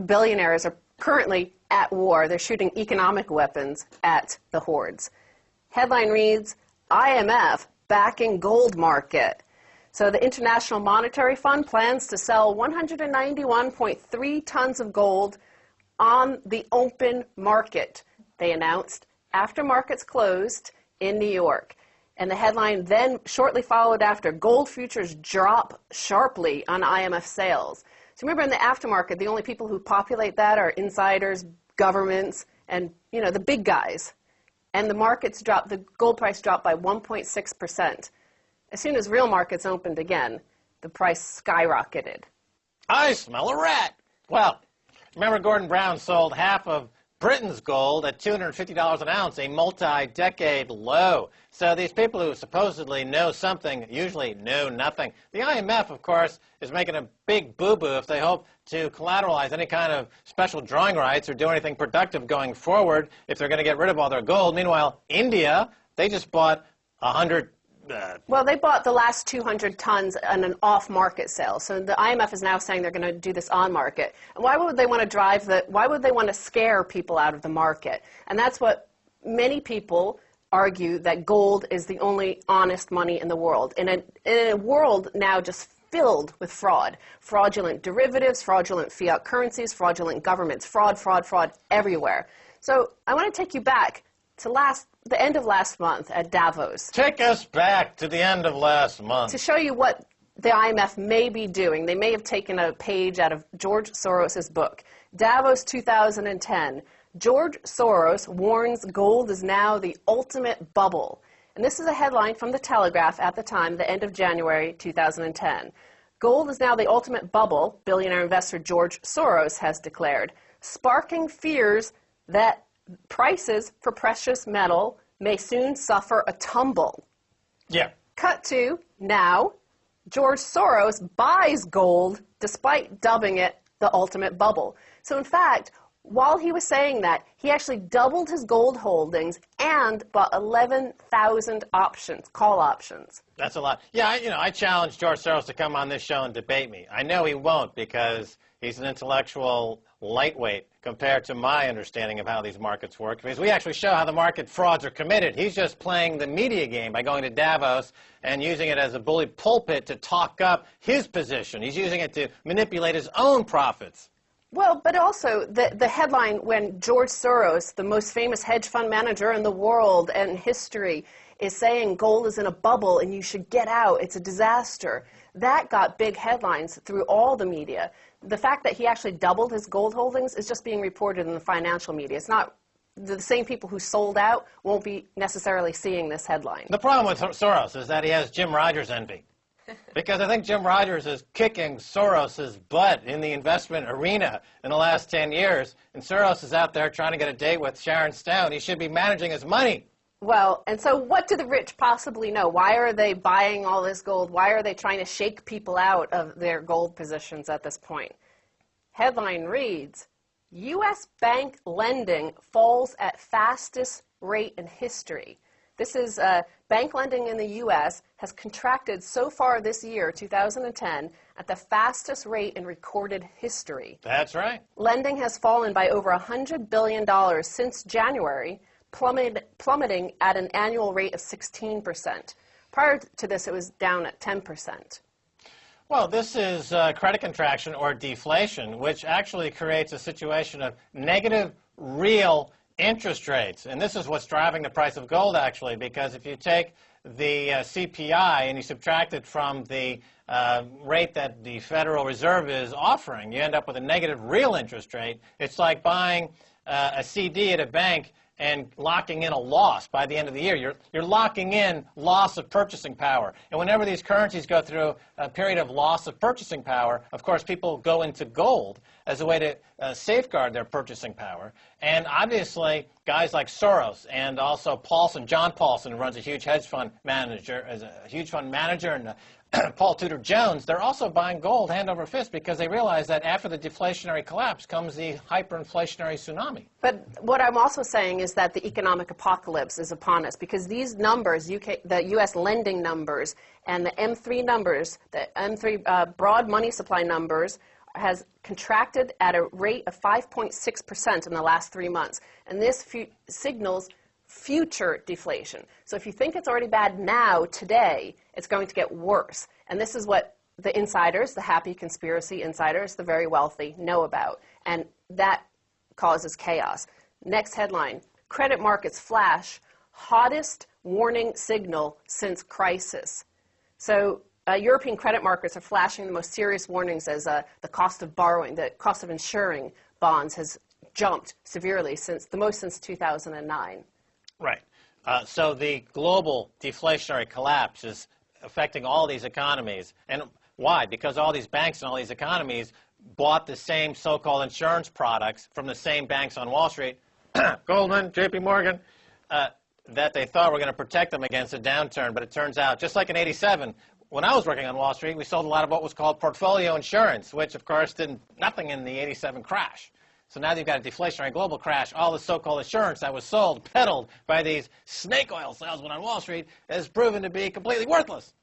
billionaires are currently at war. They're shooting economic weapons at the hordes. Headline reads, IMF backing gold market. So the International Monetary Fund plans to sell 191.3 tons of gold on the open market, they announced, after markets closed in New York. And the headline then shortly followed after, gold futures drop sharply on IMF sales. So remember, in the aftermarket, the only people who populate that are insiders, governments, and, you know, the big guys. And the markets dropped, the gold price dropped by 1.6%. As soon as real markets opened again, the price skyrocketed. I smell a rat. Well, remember Gordon Brown sold half of Britain's gold at $250 an ounce, a multi-decade low. So these people who supposedly know something usually know nothing. The IMF, of course, is making a big boo-boo if they hope to collateralize any kind of special drawing rights or do anything productive going forward if they're going to get rid of all their gold. Meanwhile, India, they just bought 100... Well, they bought the last 200 tons on an off-market sale. So the IMF is now saying they're going to do this on-market. And why would they want to why would they want to scare people out of the market? And that's what many people argue, that gold is the only honest money in the world. In a world now just filled with fraud. Fraudulent derivatives, fraudulent fiat currencies, fraudulent governments, fraud, fraud, fraud everywhere. So I want to take you back to the end of last month at Davos. Take us back to the end of last month. To show you what the IMF may be doing. They may have taken a page out of George Soros' book. Davos 2010. George Soros warns gold is now the ultimate bubble. And this is a headline from The Telegraph at the time, the end of January 2010. Gold is now the ultimate bubble, billionaire investor George Soros has declared, sparking fears that prices for precious metal may soon suffer a tumble. Yeah. Cut to now, George Soros buys gold despite dubbing it the ultimate bubble. So in fact, while he was saying that, he actually doubled his gold holdings and bought 11,000 options, call options. That's a lot. Yeah, I challenged George Soros to come on this show and debate me. I know he won't because he's an intellectual lightweight compared to my understanding of how these markets work, because we actually show how the market frauds are committed. He's just playing the media game by going to Davos and using it as a bully pulpit to talk up his position. He's using it to manipulate his own profits. Well, but also the headline when George Soros, the most famous hedge fund manager in the world and history, is saying gold is in a bubble and you should get out, it's a disaster. That got big headlines through all the media. The fact that he actually doubled his gold holdings is just being reported in the financial media. It's not the same people who sold out won't be necessarily seeing this headline. The problem with Soros is that he has Jim Rogers envy. Because I think Jim Rogers is kicking Soros's butt in the investment arena in the last 10 years, and Soros is out there trying to get a date with Sharon Stone. He should be managing his money. Well, and so what do the rich possibly know? Why are they buying all this gold? Why are they trying to shake people out of their gold positions at this point? Headline reads, U.S. bank lending falls at fastest rate in history. This is bank lending in the U.S. has contracted so far this year, 2010, at the fastest rate in recorded history. That's right. Lending has fallen by over $100 billion since January, plummeting at an annual rate of 16%. Prior to this, it was down at 10%. Well, this is credit contraction or deflation, which actually creates a situation of negative real interest rates. And this is what's driving the price of gold, actually, because if you take the CPI and you subtract it from the rate that the Federal Reserve is offering, you end up with a negative real interest rate. It's like buying a CD at a bank and locking in a loss by the end of the year. You're locking in loss of purchasing power. And whenever these currencies go through a period of loss of purchasing power, of course, people go into gold as a way to safeguard their purchasing power. And obviously, guys like Soros and also Paulson, John Paulson, who runs a huge hedge fund manager, and Paul Tudor Jones, they're also buying gold hand over fist because they realize that after the deflationary collapse comes the hyperinflationary tsunami. But what I'm also saying is that the economic apocalypse is upon us because these numbers, the U.S. lending numbers and the M3 numbers, the M3 broad money supply numbers, has contracted at a rate of 5.6% in the last 3 months. And this signals future deflation. So if you think it's already bad now, today, it's going to get worse. And this is what the insiders, the happy conspiracy insiders, the very wealthy, know about. And that causes chaos. Next headline, credit markets flash, hottest warning signal since crisis. So European credit markets are flashing the most serious warnings as the cost of borrowing, the cost of insuring bonds has jumped severely since 2009. Right. So the global deflationary collapse is affecting all these economies. And why? Because all these banks and all these economies bought the same so-called insurance products from the same banks on Wall Street, Goldman, JP Morgan, that they thought were going to protect them against a downturn. But it turns out, just like in '87, when I was working on Wall Street, we sold a lot of what was called portfolio insurance, which, of course, did nothing in the '87 crash. So now that you've got a deflationary global crash, all the so-called insurance that was sold, peddled by these snake oil salesmen on Wall Street, has proven to be completely worthless.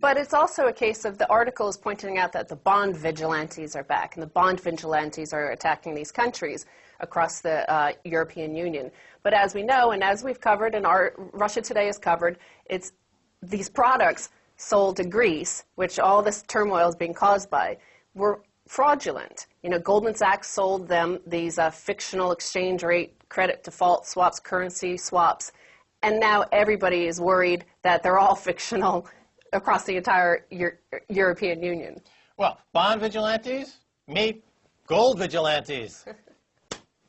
But it's also a case of the article is pointing out that the bond vigilantes are back, and the bond vigilantes are attacking these countries across the European Union. But as we know, and as we've covered, and our Russia Today has covered, it's these products sold to Greece, which all this turmoil is being caused by, were fraudulent. You know, Goldman Sachs sold them these fictional exchange rate credit default swaps, currency swaps, and now everybody is worried that they're all fictional across the entire European Union. Well, bond vigilantes meet gold vigilantes.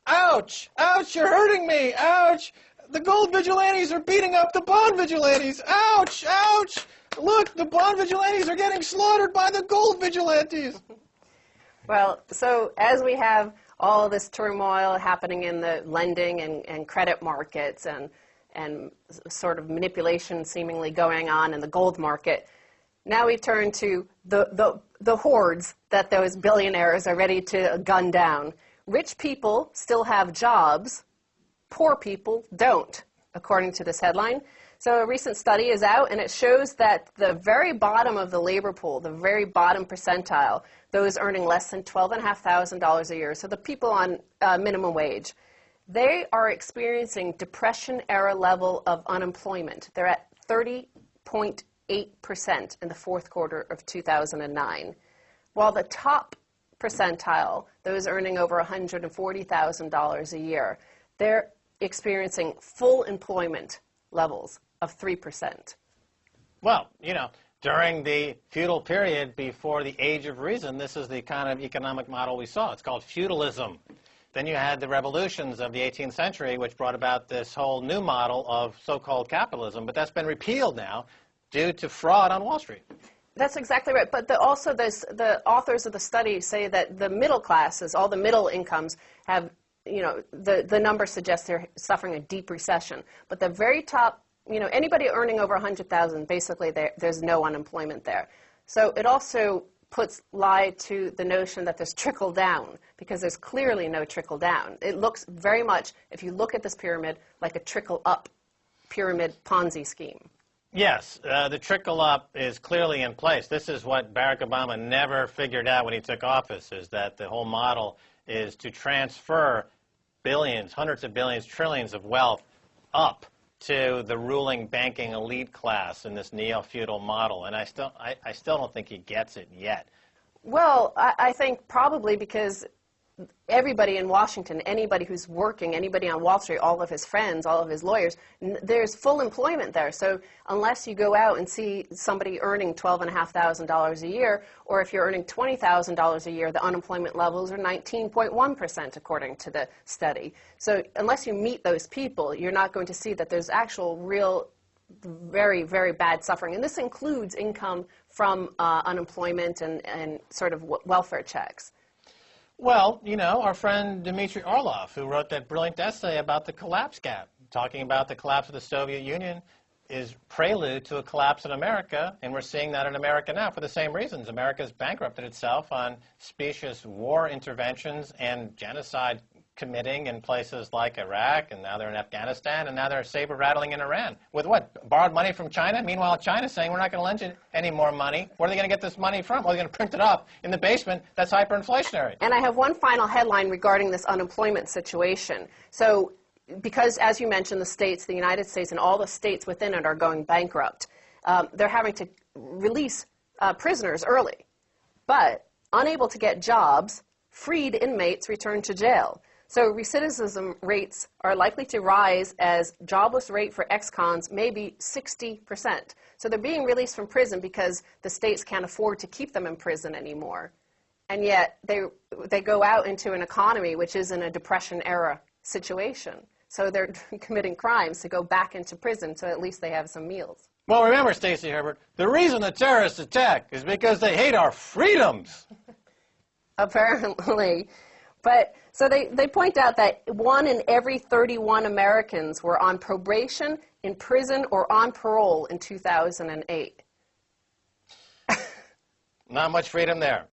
Ouch! Ouch! You're hurting me! Ouch! The gold vigilantes are beating up the bond vigilantes! Ouch! Ouch! Look, the bond vigilantes are getting slaughtered by the gold vigilantes! Well, so as we have all this turmoil happening in the lending and credit markets and sort of manipulation seemingly going on in the gold market, now we turn to the hordes that those billionaires are ready to gun down. Rich people still have jobs, poor people don't, according to this headline. So a recent study is out, and it shows that the very bottom of the labor pool, the very bottom percentile, those earning less than $12,500 a year, so the people on minimum wage, they are experiencing depression-era level of unemployment. They're at 30.8% in the fourth quarter of 2009, while the top percentile, those earning over $140,000 a year, they're experiencing full employment levels of 3%. Well, you know, during the feudal period before the Age of Reason, this is the kind of economic model we saw. It's called feudalism. Then you had the revolutions of the 18th century, which brought about this whole new model of so-called capitalism, but that's been repealed now due to fraud on Wall Street. That's exactly right. But also the authors of the study say that the middle classes, all the middle incomes, have, you know, the numbers suggest they're suffering a deep recession. But the very top, you know, anybody earning over $100,000, basically there's no unemployment there. So it also puts lie to the notion that there's trickle down, because there's clearly no trickle down. It looks very much, if you look at this pyramid, like a trickle up pyramid Ponzi scheme. Yes, the trickle up is clearly in place. This is what Barack Obama never figured out when he took office, is that the whole model is to transfer billions, hundreds of billions, trillions of wealth up to the ruling banking elite class in this neo-feudal model. And I still don't think he gets it yet. Well, I think probably because everybody in Washington, anybody who's working, anybody on Wall Street, all of his friends, all of his lawyers, there's full employment there. So unless you go out and see somebody earning $12,500 a year, or if you're earning $20,000 a year, the unemployment levels are 19.1% according to the study. So unless you meet those people, you're not going to see that there's actual real very, very bad suffering. And this includes income from unemployment and sort of welfare checks. Well, you know, our friend Dmitry Orlov, who wrote that brilliant essay about the collapse gap, talking about the collapse of the Soviet Union, is prelude to a collapse in America, and we're seeing that in America now for the same reasons. America's bankrupted itself on specious war interventions and genocide committing in places like Iraq, and now they're in Afghanistan, and now they're saber-rattling in Iran. With what? Borrowed money from China? Meanwhile, China's saying, we're not going to lend you any more money. Where are they going to get this money from? Well, they're going to print it up in the basement. That's hyperinflationary. And I have one final headline regarding this unemployment situation. So, because, as you mentioned, the United States, and all the states within it are going bankrupt, they're having to release prisoners early. But, unable to get jobs, freed inmates return to jail. So recidivism rates are likely to rise as jobless rate for ex-cons may be 60%. So they're being released from prison because the states can't afford to keep them in prison anymore. And yet they go out into an economy which is in a Depression-era situation. So they're committing crimes to go back into prison so at least they have some meals. Well, remember, Stacey Herbert, the reason the terrorists attack is because they hate our freedoms. Apparently. But so they point out that 1 in every 31 Americans were on probation, in prison, or on parole in 2008. Not much freedom there.